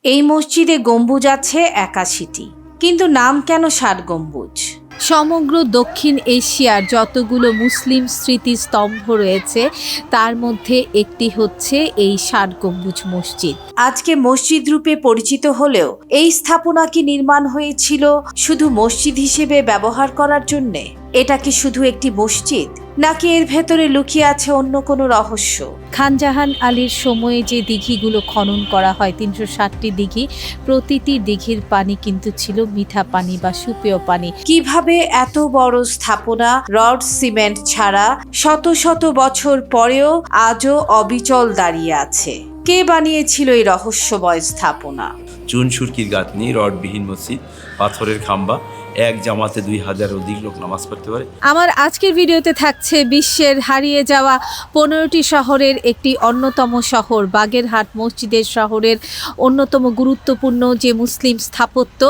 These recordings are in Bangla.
এই মসজিদে গম্বুজ আছে ৮১টি, কিন্তু নাম কেন ৬০ গম্বুজ? সমগ্র দক্ষিণ এশিয়ার যতগুলো মুসলিম স্মৃতিস্তম্ভ রয়েছে তার মধ্যে একটি হচ্ছে এই ৬০ গম্বুজ মসজিদ। আজকে মসজিদ রূপে পরিচিত হলেও এই স্থাপনা কি নির্মাণ হয়েছিল শুধু মসজিদ হিসেবে ব্যবহার করার জন্যে? এটা কি শুধু একটি মসজিদ, নাকি এর ভেতরে লুকিয়ে আছে অন্য কোনো রহস্য? খান জাহান আলীর সময়ে যে দিঘিগুলো খনন করা হয়, ৩৬০টি দিঘি, প্রতিটি দিঘির পানি কিন্তু ছিল মিঠা পানি বা সুপেয় পানি। কিভাবে এত বড় স্থাপনা রড সিমেন্ট ছাড়া শত শত বছর পরেও আজও অবিচল দাঁড়িয়ে আছে? কে বানিয়েছিল এই রহস্যময় স্থাপনা? চুন সুরকির গাঁথনি, রডবিহীন মসজিদ, পাথরের খাম্বা, এক জামাতে ২০০০ অধিক লোক নামাজ পড়তে পারে। আমার আজকের ভিডিওতে থাকছে বিশ্বের হারিয়ে যাওয়া ১৫টি শহরের একটি অন্যতম শহর বাগেরহাট মসজিদের শহরের অন্যতম গুরুত্বপূর্ণ যে মুসলিম স্থাপত্য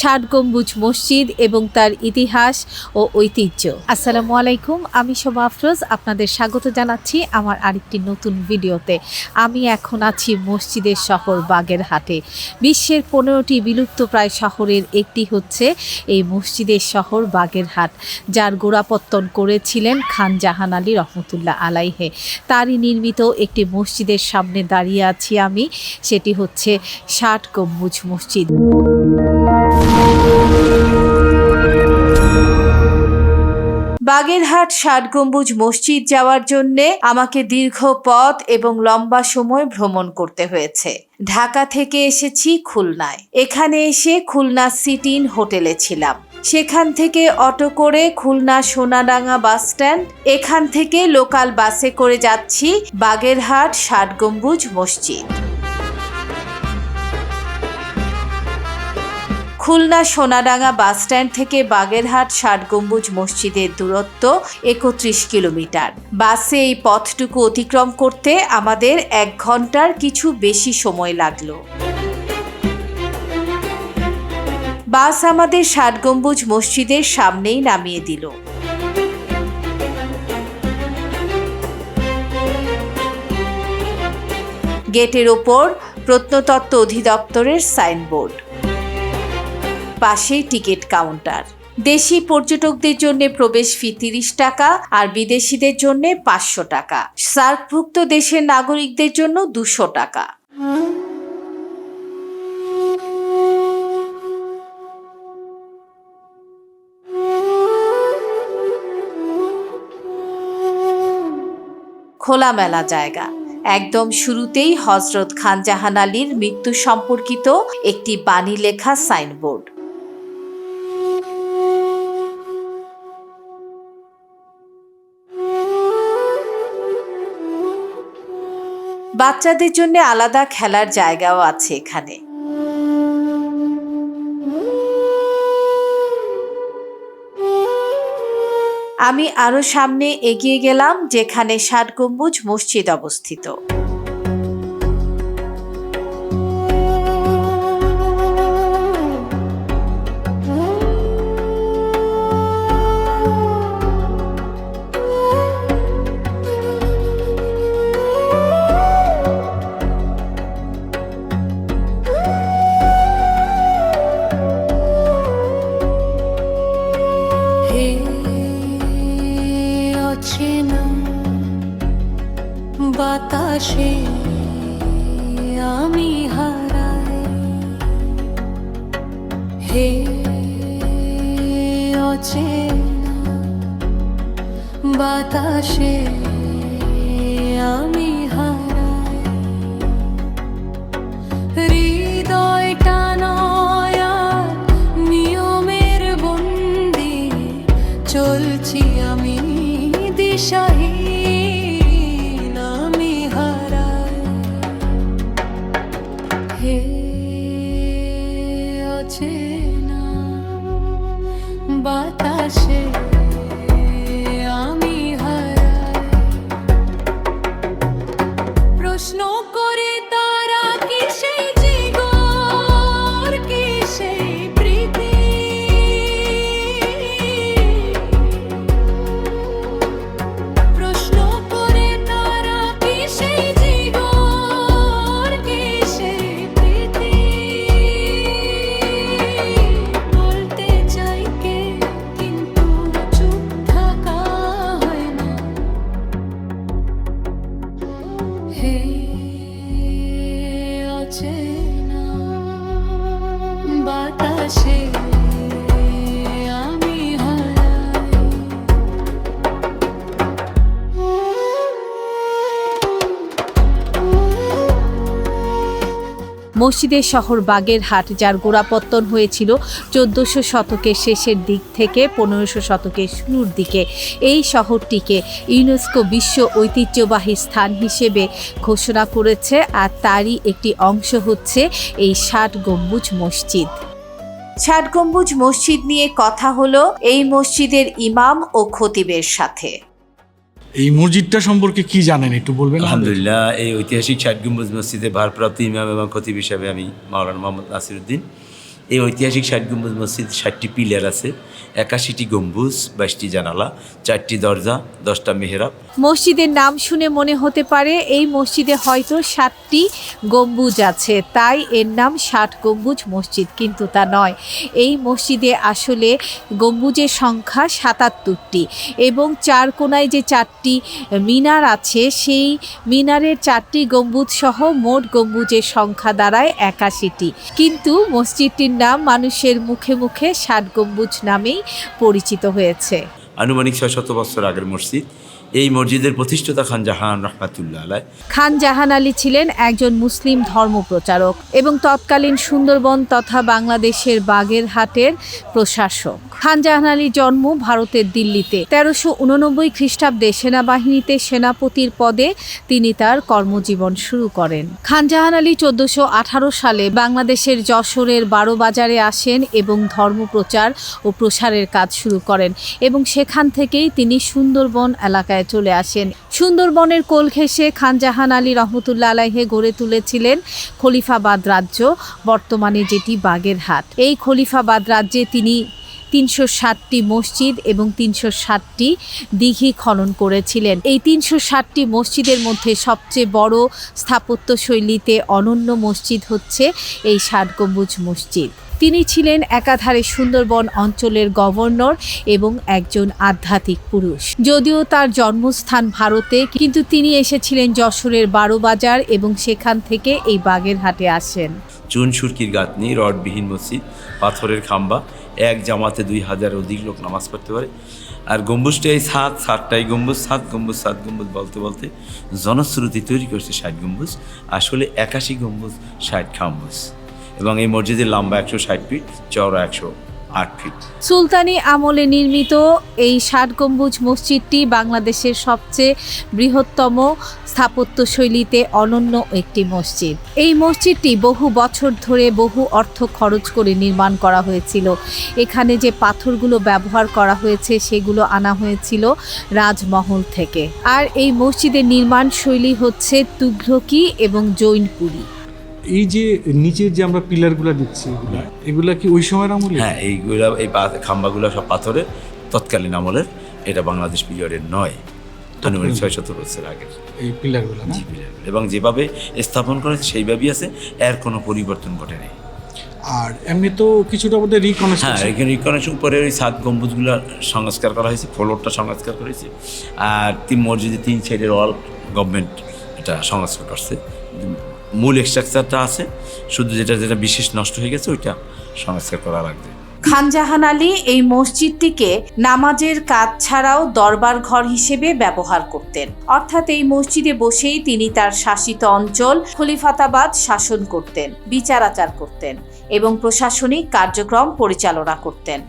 ৬০ গম্বুজ মসজিদ এবং তার ইতিহাস ও ঐতিহ্য। আসসালামু আলাইকুম, আমি শোভা আফরোজ, আপনাদের স্বাগত জানাচ্ছি আমার আরেকটি নতুন ভিডিওতে। আমি এখন আছি মসজিদের শহর বাগেরহাটে। বিশ্বের ১৫টি বিলুপ্তপ্রায় শহরের একটি হচ্ছে এই মসজিদের শহর বাগেরহাট, যার গোড়াপত্তন করেছিলেন খান জাহান আলী রহমতুল্লাহ আলাইহে। তারই নির্মিত একটি মসজিদের সামনে দাঁড়িয়ে আছি আমি, সেটি হচ্ছে ৬০ গম্বুজ মসজিদ। বাগেরহাট ৬০ গম্বুজ মসজিদ যাওয়ার জন্যে আমাকে দীর্ঘ পথ এবং লম্বা সময় ভ্রমণ করতে হয়েছে। ঢাকা থেকে এসেছি খুলনায়। এখানে এসে খুলনা সিটি ইন হোটেলে ছিলাম। সেখান থেকে অটো করে খুলনা সোনাডাঙ্গা বাস স্ট্যান্ড, এখান থেকে লোকাল বাসে করে যাচ্ছি বাগেরহাট ৬০ গম্বুজ মসজিদ। খুলনা সোনাডাঙ্গা বাস স্ট্যান্ড থেকে বাগেরহাট ৬০ গম্বুজ মসজিদের দূরত্ব ৩১ কিলোমিটার। বাসে এই পথটুকু অতিক্রম করতে আমাদের ১ ঘন্টার কিছু বেশি সময় লাগলো। বাস আমাদের ৬০ গম্বুজ মসজিদের সামনেই নামিয়ে দিল। গেটের ওপর প্রত্নতত্ত্ব অধিদপ্তরের সাইনবোর্ড, পাশেই টিকিট কাউন্টার। দেশি পর্যটকদের জন্য প্রবেশ ফি ৩০ টাকা আর বিদেশিদের জন্য ৫০০ টাকা। সার্কভুক্ত দেশের নাগরিকদের জন্য ২০০ টাকা। খোলামেলা জায়গা। একদম শুরুতেই হযরত খান জাহান আলীর মৃত্যু সম্পর্কিত একটি বাণী লেখা সাইনবোর্ড। বাচ্চাদের জন্য আলাদা খেলার জায়গাও আছে এখানে। আমি আরো সামনে এগিয়ে গেলাম, যেখানে ৬০ গম্বুজ মসজিদ অবস্থিত। বাতাসে আমি হারাই, হে অচেনা বাতাসে আমি হারাই, হৃদয়টা নয় আর নিয়মের বন্দি, চলছি আমি দিশাহীন, আমি হারাই, হে অচেনা বাতাসে আমি হারাই। প্রশ্ন করে তারা কি সেই জীবন, কি সেই প্রীতি, প্রশ্ন করে তারা কি সেই জীবন, কি সেই প্রীতি। আকাশে আমি হারাই। মসজিদের শহর বাগেরহাট, যার গোড়াপত্তন হয়েছিল 1400 শতকের শেষের দিক থেকে 1500 শতকের শুরুর দিকে, এই শহরটিকে ইউনেস্কো বিশ্ব ঐতিহ্যবাহী স্থান হিসেবে ঘোষণা করেছে। আর তারই একটি অংশ হচ্ছে এই 60 গম্বুজ মসজিদ। 60 গম্বুজ মসজিদ নিয়ে কথা হলো এই মসজিদের ইমাম ও খতিবের সাথে। এই মসজিদটা সম্পর্কে কি জানেন একটু বলবেন? আলহামদুলিল্লাহ, এই ঐতিহাসিক 60 গম্বুজ মসজিদে ভারপ্রাপ্ত ইমাম এবং খতিব হিসাবে আমি মাওলানা মোহাম্মদ নাসিরউদ্দিন। এই ঐতিহাসিক 60 গম্বুজ মসজিদ 60টি পিলার আছে, 81টি গম্বুজ, 22টি জানালা, 4টি দরজা, 10টা মেহরাব। মসজিদের নাম শুনে মনে হতে পারে এই মসজিদে হয়তো 60টি গম্বুজ আছে, তাই এর নাম 60 গম্বুজ মসজিদ, কিন্তু তা নয়। এই মসজিদে আসলে গম্বুজের সংখ্যা 77টি এবং চার কোনায় যে 4টি মিনার আছে, সেই মিনারের 4টি গম্বুজ সহ মোট গম্বুজের সংখ্যা দাঁড়ায় 81টি। কিন্তু মসজিদটির নাম মানুষের মুখে মুখে 60 গম্বুজ নামেই পরিচিত হয়েছে। আনুমানিক 600 বছর আগের মসজিদ। এই মসজিদের প্রতিষ্ঠাতা খান জাহান রহমাতুল্লাহ আলাইহ। খান জাহান আলী ছিলেন একজন মুসলিম ধর্মপ্রচারক এবং তৎকালীন সুন্দরবন তথা বাংলাদেশের বাগেরহাটের প্রশাসক। খান জাহান আলীর জন্ম ভারতের দিল্লিতে। 1389 খ্রিস্টাব্দে সেনাবাহিনীতে সেনাপতির পদে তিনি তার কর্মজীবন শুরু করেন। খান জাহান আলী 1418 সালে বাংলাদেশের যশোরের বারোবাজারে আসেন এবং ধর্মপ্রচার ও প্রসারের কাজ শুরু করেন এবং সেখান থেকেই তিনি সুন্দরবন এলাকায় চলে আসেন। সুন্দরবনের কোল ঘেঁষে খান জাহান আলী রহমতুল্লাহ আলাইহে গড়ে তুলেছিলেন খলিফাবাদ রাজ্য, বর্তমানে যেটি বাগেরহাট। এই খলিফাবাদ রাজ্যে তিনি 360টি মসজিদ এবং 360টি দিঘি খনন করেছিলেন। এই 360টি মসজিদের মধ্যে সবচেয়ে বড় স্থাপত্য শৈলীতে অনন্য মসজিদ হচ্ছে এই 60 গম্বুজ মসজিদ। তিনি ছিলেন একাধারে সুন্দরবন অঞ্চলের গভর্নর এবং একজন আধ্যাত্মিক পুরুষ। যদিও তার জন্মস্থান ভারতে, কিন্তু তিনি এসেছিলেন যশোরের বারোবাজার এবং সেখান থেকে এই বাগেরহাটে আসেন। চুন সুরকির গাঁথনি, রডবিহীন মসজিদ, পাথরের খাম্বা, এক জামাতে 2000 অধিক লোক নামাজ পড়তে পারে। আর গম্বুজটা এই 7টাই গম্বুজ, 7 গম্বুজ 7 গম্বুজ বলতে বলতে জনশ্রুতি তৈরি করছে 60 গম্বুজ। আসলে 81 গম্বুজ 60 খাম্বুজ এবং এই মসজিদের লম্বা 160 ফিট, চওড়া 108 ফিট। সুলতানি আমলে নির্মিত এই 60 গম্বুজ মসজিদটি বাংলাদেশের সবচেয়ে বৃহত্তম স্থাপত্য শৈলীতে অনন্য একটি মসজিদ। এই মসজিদটি বহু বছর ধরে বহু অর্থ খরচ করে নির্মাণ করা হয়েছিল। এখানে যে পাথরগুলো ব্যবহার করা হয়েছে সেগুলো আনা হয়েছিল রাজমহল থেকে। আর এই মসজিদের নির্মাণ শৈলী হচ্ছে তুঘলকি এবং জৈনপুরী। এই যে নিচের যে আমরা পিলারগুলো দেখছি, এগুলা কি ওই সময়ের আমলে? হ্যাঁ, এইগুলা এই খাম্বাগুলো সব পাথরের, তৎকালীন আমলের। এটা বাংলাদেশ পিরিয়ডের নয়, আনুমানিক 600 বছর আগের এই পিলারগুলো না? এবং যেভাবে স্থাপন করেছে সেইভাবেই আছে, এর কোনো পরিবর্তন ঘটেনি। আর এমনি তো কিছুটা বোধহয় হ্যাঁ, রিকনেকশন। এখানে রিকনেকশন উপরে ওই 7 গম্বুজগুলো সংস্কার করা হয়েছে, ফ্লোরটা সংস্কার করেছে। আর মসজিদে 3 সাইডের ওয়াল গভর্নমেন্ট এটা সংস্কার করছে। মূল স্ট্রাকচারটা আছে, শুধু যেটা বিশেষ নষ্ট হয়ে গেছে ওইটা সংস্কার করা লাগবে। খান জাহান আলী এই মসজিদটিকে নামাজের কাজ ছাড়াও দরবার ঘর হিসেবে ব্যবহার করতেন। অর্থাৎ এই মসজিদে বসেই তিনি তার শাসিত অঞ্চল খলিফাতাবাদ শাসন করতেন, বিচার আচার করতেন এবং প্রশাসনিক কার্যক্রম পরিচালনা করতেন।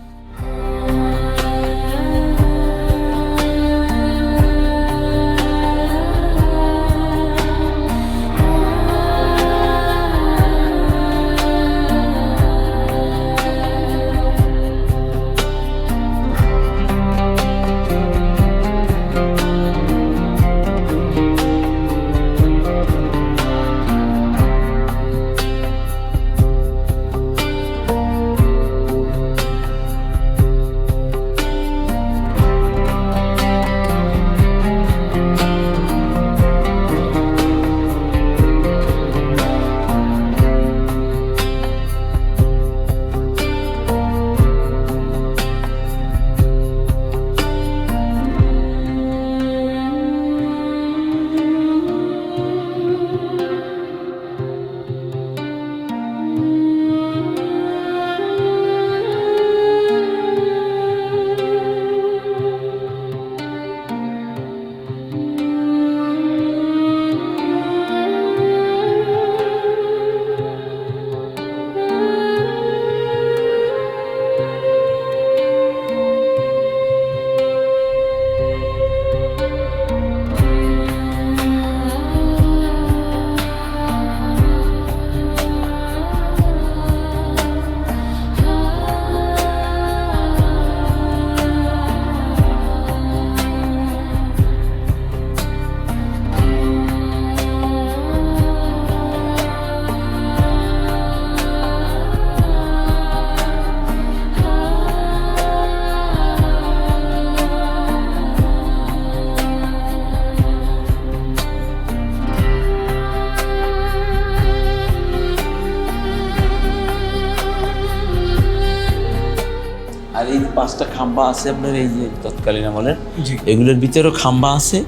আর এই 5টা খাম্বা আছে আপনার এই যে তৎকালীন আমলের, জি। এগুলোর ভিতরেও খাম্বা আছে,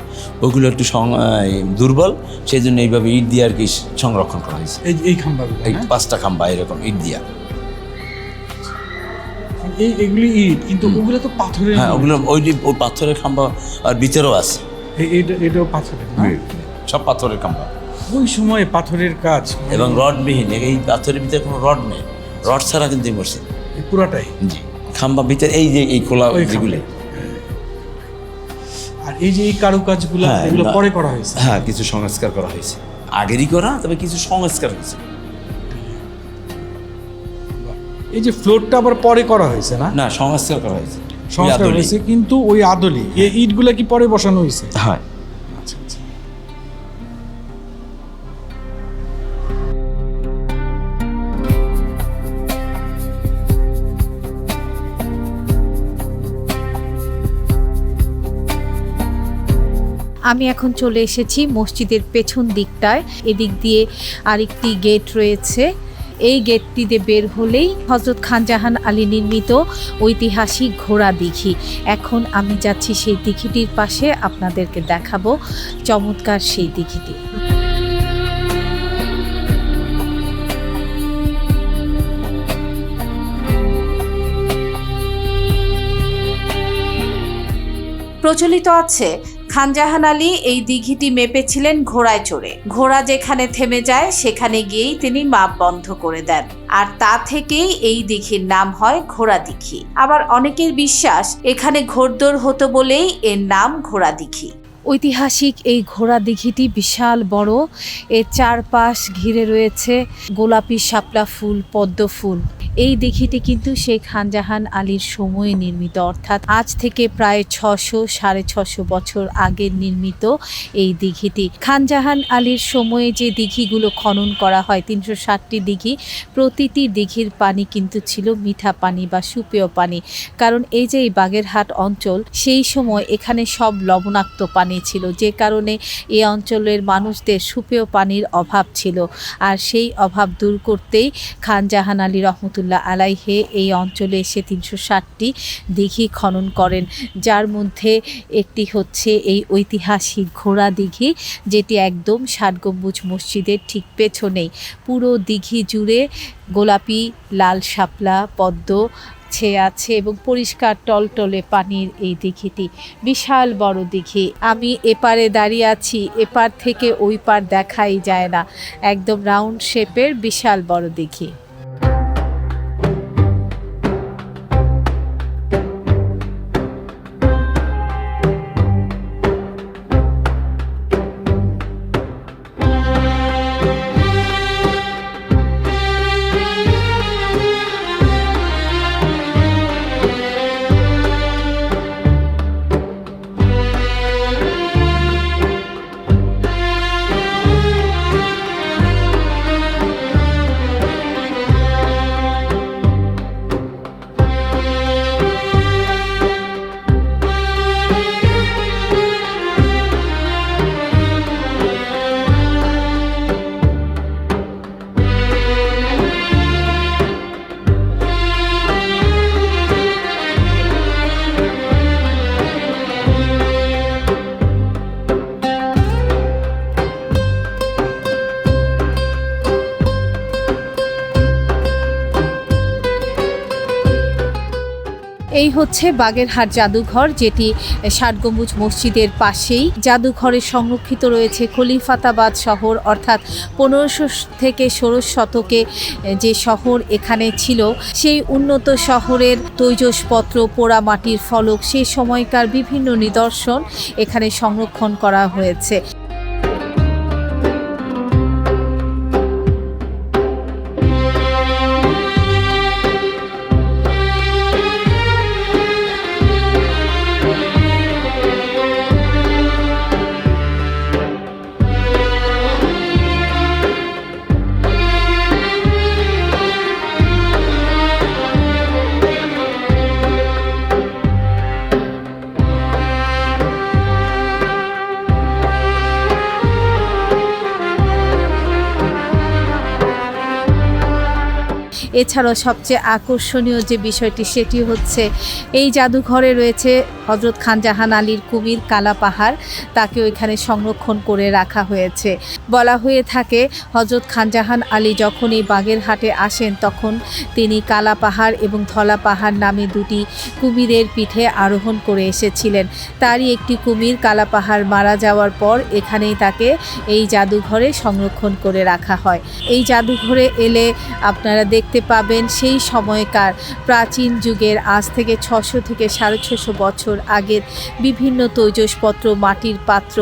ওগুলো একটু দুর্বল, সেই জন্য এইভাবে ইট দিয়ে আর কি সংরক্ষণ করা হয়েছে। এই খাম্বাগুলো, এই হ্যাঁ? 5টা খাম্বা এরকম ইট দিয়া। এগুলি ইট, কিন্তু ওগুলো তো পাথরের। হ্যাঁ, ওগুলো ওই পাথরের খাম্বা আর ভিতরেও আছে, এটাও পাথরের না? সব পাথরের খাম্বা ওই সময় পাথরের কাজ এবং রডবিহীন। এই পাথরের ভিতরে কোনো রড নেই, রড ছাড়া কিন্তু এই মসজিদ পুরাটাই। জি। খাম্বা ভিতরে এই যে এই খোলা ওই যেগুলো, আর এই যে এই কারুকাজগুলো, হ্যাঁ, এগুলো না। পরে করা হয়েছে। হ্যাঁ, কিছু সংস্কার করা হয়েছে, আগেরই করা, তবে কিছু সংস্কার হয়েছে। এই যে ফ্লোরটা আবার পরে করা হয়েছে না? না, সংস্কার করা হয়েছে, সংস্কার ওই হয়েছে, কিন্তু ওই আদলি এই ইটগুলা কি পরে বসানো হয়েছে? হ্যাঁ। আচ্ছা আচ্ছা। আমি এখন চলে এসেছি মসজিদের পেছন দিকটায়। এদিক দিয়ে আরেকটি গেট রয়েছে। এই গেটটি দিয়ে বের হলেই হযরত খানজাহান আলী নির্মিত ঐতিহাসিক ঘোড়া দিঘি। এখন আমি যাচ্ছি সেই দিঘিটির পাশে, আপনাদেরকে দেখাবো চমৎকার সেই দিঘিটি। প্রচলিত আছে খানজাহান আলী এই দিঘিটি মেপেছিলেন ঘোড়ায় চড়ে। ঘোড়া যেখানে থেমে যায় সেখানে গিয়েই তিনি মাপ বন্ধ করে দেন, আর তা থেকেই এই দিঘির নাম হয় ঘোড়া দিঘি। আবার অনেকের বিশ্বাস এখানে ঘোড়দৌড় হতো বলেই এর নাম ঘোড়া দিঘি। ঐতিহাসিক এই ঘোড়া দিঘিটি বিশাল বড়। এর চারপাশ ঘিরে রয়েছে গোলাপি শাপলা ফুল, পদ্ম ফুল। এই দিঘিটি কিন্তু শেখ খানজাহান আলীর সময়ে নির্মিত, অর্থাৎ আজ থেকে প্রায় 600-650 বছর আগে নির্মিত এই দিঘিটি। খানজাহান আলীর সময়ে যে দিঘিগুলো খনন করা হয়, 360টি দিঘি, প্রতিটি দিঘির পানি কিন্তু ছিল মিঠা পানি বা সুপেয় পানি। কারণ এই যে এই বাগেরহাট অঞ্চল, সেই সময় এখানে সব লবণাক্ত পানি ছিল, যে কারণে এই অঞ্চলের মানুষদের সুপেয় পানির অভাব ছিল। আর সেই অভাব দূর করতেই খানজাহান আলী রহমতুল্লাহ আলাইহে এই অঞ্চলে এসে 360টি দিঘি খনন করেন, যার মধ্যে একটি হচ্ছে এই ঐতিহাসিক ঘোড়া দিঘি, যেটি একদম ৬০ গম্বুজ মসজিদের ঠিক পেছনেই। পুরো দিঘি জুড়ে গোলাপি, লাল শাপলা, পদ্ম ছেয়ে আছে এবং পরিষ্কার টলটলে পানির এই দিঘিটি। বিশাল বড় দিঘি। আমি এপারে দাঁড়িয়ে আছি, এপার থেকে ওই পার দেখাই যায় না। একদম রাউন্ড শেপের বিশাল বড় দিঘি। এই হচ্ছে বাগেরহাট জাদুঘর, যেটি ৬০ গম্বুজ মসজিদের পাশেই। জাদুঘরে সংরক্ষিত রয়েছে খলিফাতাবাদ শহর, অর্থাৎ 1500 থেকে 16 শতকে যে শহর এখানে ছিল, সেই উন্নত শহরের তৈজসপত্র, পোড়া মাটির ফলক, সেই সময়কার বিভিন্ন নিদর্শন এখানে সংরক্ষণ করা হয়েছে। এছাড়াও সবচেয়ে আকর্ষণীয় যে বিষয়টি সেটি হচ্ছে এই জাদুঘরে রয়েছে হযরত খান জাহান আলীর কুমির কালা পাহাড়, তাকে ওইখানে সংরক্ষণ করে রাখা হয়েছে। বলা হয়ে থাকে হযরত খান জাহান আলী যখন এই বাগেরহাটে আসেন তখন তিনি কালা পাহাড় এবং ধলা পাহাড় নামে দুটি কুমিরের পিঠে আরোহণ করে এসেছিলেন। তারই একটি কুমির কালা পাহাড় মারা যাওয়ার পর এখানেই তাকে এই জাদুঘরে সংরক্ষণ করে রাখা হয়। এই জাদুঘরে এলে আপনারা দেখতে পাবেন সেই সময়কার প্রাচীন যুগের আজ থেকে 600 থেকে 650 বছর আগের বিভিন্ন তৈজসপত্র, মাটির পাত্র,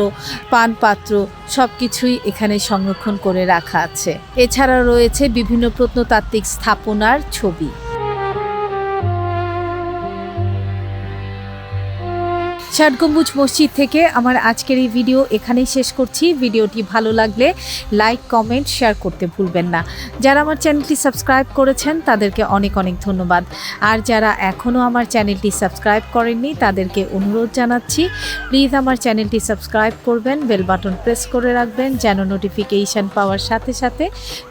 পান পাত্র সব কিছুই এখানে সংরক্ষণ করে রাখা আছে। এছাড়া রয়েছে বিভিন্ন প্রত্নতাত্ত্বিক স্থাপনার ছবি। ষাট গম্বুজ মসজিদ থেকে আমার আজকের এই ভিডিও এখানেই শেষ করছি। ভিডিওটি ভালো লাগলে লাইক, কমেন্ট, শেয়ার করতে ভুলবেন না। যারা আমার চ্যানেলটি সাবস্ক্রাইব করেছেন তাদেরকে অনেক অনেক ধন্যবাদ। আর যারা এখনও আমার চ্যানেলটি সাবস্ক্রাইব করেননি তাদেরকে অনুরোধ জানাচ্ছি, প্লিজ আমার চ্যানেলটি সাবস্ক্রাইব করবেন, বেল বাটন প্রেস করে রাখবেন যেন নোটিফিকেশন পাওয়ার সাথে সাথে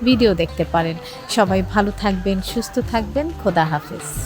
ভিডিও দেখতে পারেন। সবাই ভালো থাকবেন, সুস্থ থাকবেন। খোদা হাফেজ।